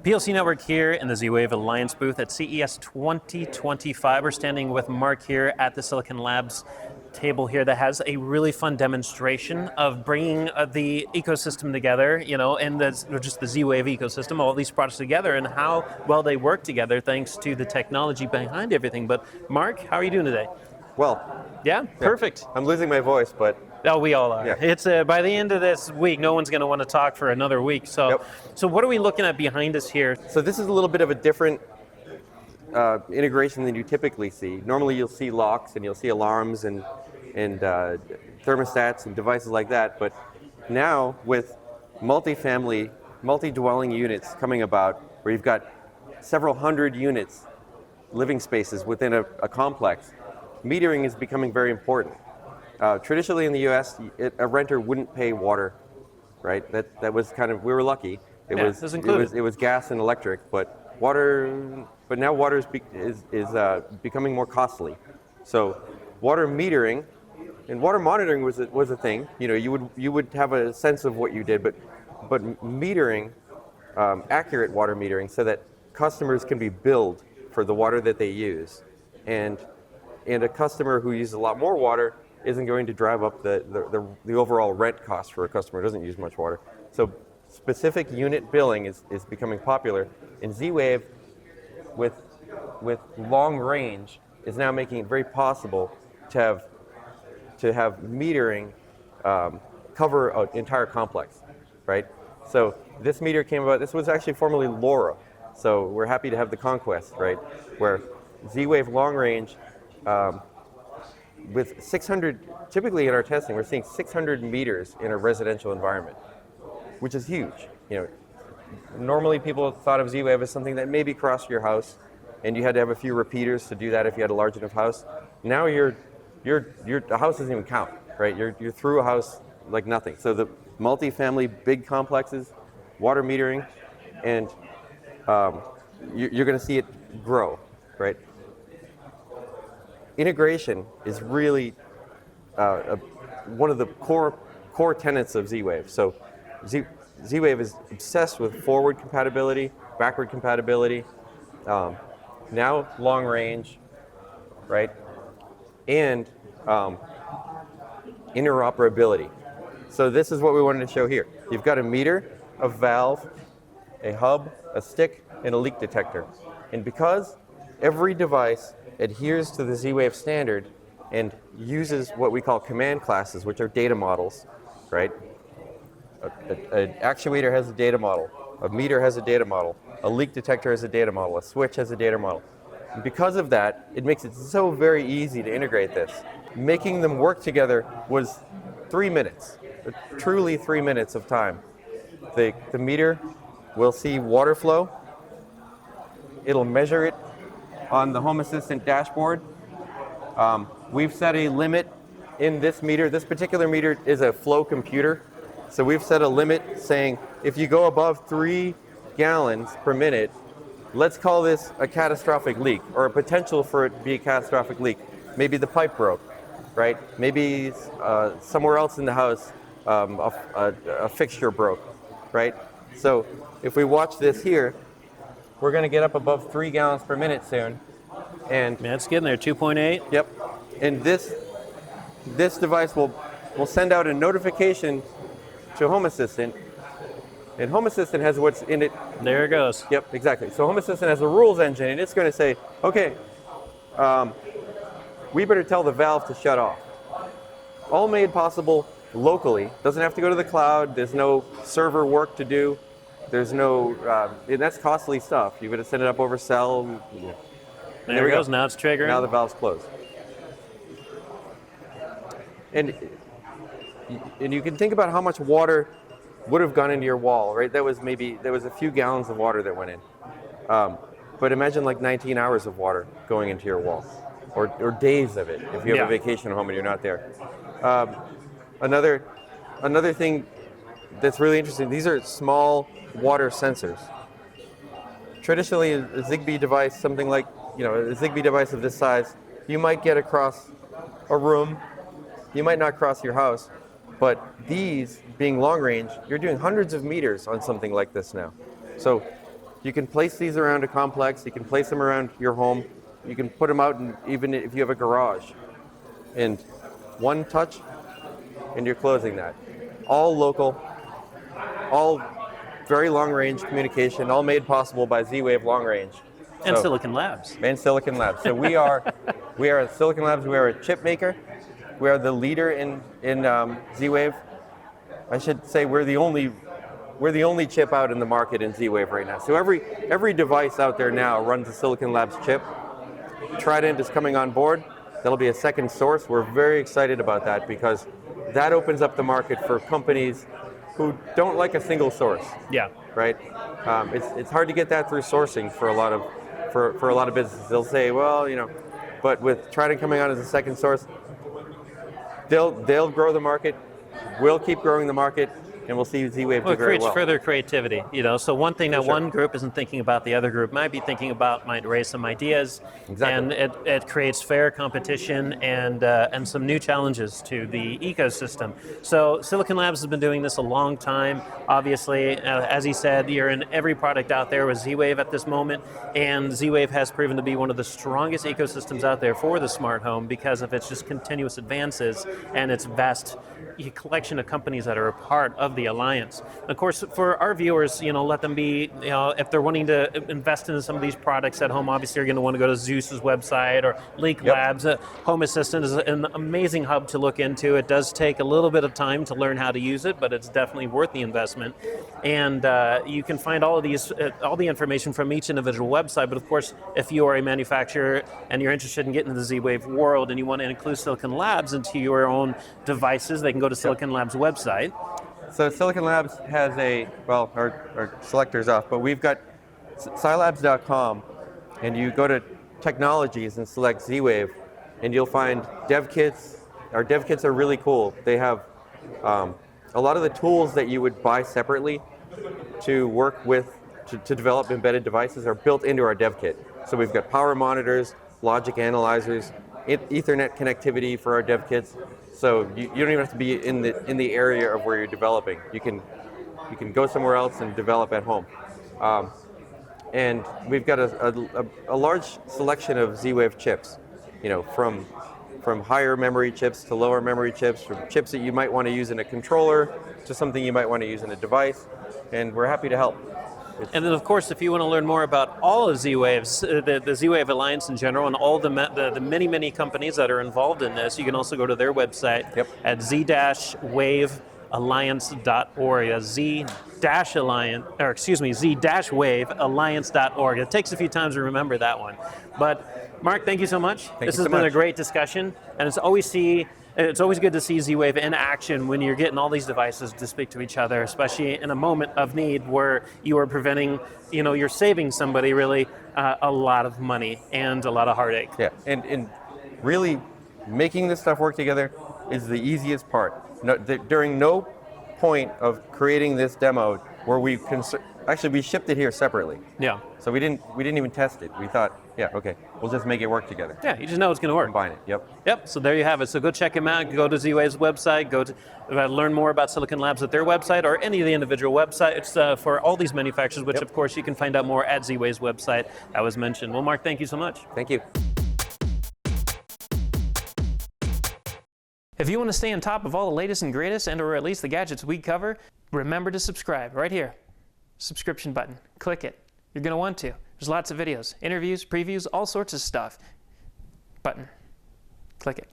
PLC Network here in the Z-Wave Alliance booth at CES 2025. We're standing with Mark here at the Silicon Labs table here that has a really fun demonstration of bringing the ecosystem together, and just the Z-Wave ecosystem, all these products together and how well they work together thanks to the technology behind everything. But Mark, how are you doing today? Well. Yeah, perfect. I'm losing my voice, but... Oh, we all are. Yeah. It's by the end of this week, no one's going to want to talk for another week. So what are we looking at behind us here? So this is a little bit of a different integration than you typically see. Normally you'll see locks and you'll see alarms and thermostats and devices like that. But now with multi-family, multi-dwelling units coming about, where you've got several hundred units, living spaces within a complex, metering is becoming very important. Traditionally in the U.S., a renter wouldn't pay water, right? That was kind of, we were lucky. It was gas and electric, but now water is becoming more costly. So water metering and water monitoring was a thing. You would have a sense of what you did, but metering, accurate water metering, so that customers can be billed for the water that they use, and a customer who uses a lot more water isn't going to drive up the overall rent cost for a customer who doesn't use much water. So specific unit billing is becoming popular. And Z-Wave with long range is now making it very possible to have metering cover an entire complex, right? So this meter came about, this was actually formerly LoRa. So we're happy to have the Conquest, right? Where Z-Wave long range, with 600, typically in our testing, we're seeing 600 meters in a residential environment, which is huge. Normally people thought of Z-Wave as something that maybe crossed your house, and you had to have a few repeaters to do that if you had a large enough house. Now the house doesn't even count, right? You're through a house like nothing. So the multifamily, big complexes, water metering, and you're going to see it grow, right? Integration is really one of the core tenets of Z-Wave. So Z-Wave is obsessed with forward compatibility, backward compatibility, now long range, right? And interoperability. So this is what we wanted to show here. You've got a meter, a valve, a hub, a stick, and a leak detector. And because every device adheres to the Z-Wave standard and uses what we call command classes, which are data models, right? An actuator has a data model, a meter has a data model, a leak detector has a data model, a switch has a data model. And because of that, it makes it so very easy to integrate this. Making them work together was 3 minutes, truly 3 minutes of time. The meter will see water flow, it'll measure it on the Home Assistant dashboard. We've set a limit in this meter. This particular meter is a flow computer. So we've set a limit saying if you go above 3 gallons per minute, let's call this a catastrophic leak, or a potential for it to be a catastrophic leak. Maybe the pipe broke, right? Maybe somewhere else in the house a fixture broke, right? So if we watch this here, we're going to get up above 3 gallons per minute soon. And it's getting there, 2.8. Yep. And this device will send out a notification to Home Assistant. And Home Assistant has what's in it. There it goes. Yep, exactly. So Home Assistant has a rules engine, and it's going to say, okay, we better tell the valve to shut off. All made possible locally. Doesn't have to go to the cloud. There's no server work to do. There's no, and that's costly stuff. You've got to send it up over cell. There it goes. Now it's triggering. Now the valve's closed. And you can think about how much water would have gone into your wall, right? There was a few gallons of water that went in. But imagine like 19 hours of water going into your wall, or days of it if you have a vacation home and you're not there. Another thing that's really interesting, these are small water sensors. Traditionally, a Zigbee device, something like, a Zigbee device of this size, you might get across a room, you might not cross your house, but these, being long range, you're doing hundreds of meters on something like this now. So You can place these around a complex. You can place them around your home. You can put them out, even if you have a garage. And one touch, and you're closing that. All local, all very long-range communication, all made possible by Z-Wave Long Range. And Silicon Labs. And Silicon Labs. So we are at Silicon Labs. We are a chip maker. We are the leader in Z-Wave. I should say we're the only chip out in the market in Z-Wave right now. So every device out there now runs a Silicon Labs chip. Trident is coming on board. That'll be a second source. We're very excited about that because that opens up the market for companies who don't like a single source. Yeah. Right. It's hard to get that through sourcing for a lot of businesses. They'll say, well, but with Trident coming on as a second source, they'll grow the market. We'll keep growing the market, and we'll see Z-Wave do very well. It creates further creativity, So one thing that sure. one group isn't thinking about, the other group might be thinking about, might raise some ideas, Exactly. and it creates fair competition and some new challenges to the ecosystem. So Silicon Labs has been doing this a long time. Obviously, as he said, you're in every product out there with Z-Wave at this moment, and Z-Wave has proven to be one of the strongest ecosystems out there for the smart home because of its just continuous advances and its vast collection of companies that are a part of the alliance. Of course, for our viewers, let them be, if they're wanting to invest in some of these products at home, obviously you're going to want to go to Zeus's website or Leak Yep. Labs. Home Assistant is an amazing hub to look into. It does take a little bit of time to learn how to use it, but it's definitely worth the investment. And you can find all of these, all the information from each individual website. But of course, if you are a manufacturer and you're interested in getting into the Z-Wave world and you want to include Silicon Labs into your own devices, they can go to Silicon Labs website. So Silicon Labs has our selector's off, but we've got Scilabs.com, and you go to Technologies and select Z-Wave, and you'll find dev kits. Our dev kits are really cool. They have a lot of the tools that you would buy separately to work with, to develop embedded devices are built into our dev kit. So we've got power monitors, logic analyzers, Ethernet connectivity for our dev kits. So you don't even have to be in the area of where you're developing. You can go somewhere else and develop at home. And we've got a large selection of Z-Wave chips, from higher memory chips to lower memory chips, from chips that you might want to use in a controller to something you might want to use in a device, and we're happy to help. And then, of course, if you want to learn more about all of Z-Wave's, the Z-Wave Alliance in general, and all the many, many companies that are involved in this, you can also go to their website at z-wavealliance.org. z-wavealliance.org. It takes a few times to remember that one. But Mark, thank you so much. This has been a great discussion, and it's always good to see Z-Wave in action when you're getting all these devices to speak to each other, especially in a moment of need where you are preventing, you're saving somebody really a lot of money and a lot of heartache. Yeah, and really making this stuff work together is the easiest part. During no point of creating this demo where we shipped it here separately. Yeah. So we didn't even test it. We thought, okay, we'll just make it work together. Yeah, you just know it's going to work. Combine it. Yep. So there you have it. So go check them out. Go to Z-Wave's website. Go to learn more about Silicon Labs at their website or any of the individual websites for all these manufacturers, which of course you can find out more at Z-Wave's website that was mentioned. Well, Mark, thank you so much. Thank you. If you want to stay on top of all the latest and greatest, or at least the gadgets we cover, remember to subscribe right here. Subscription button. Click it. You're going to want to. There's lots of videos, interviews, previews, all sorts of stuff. Button. Click it.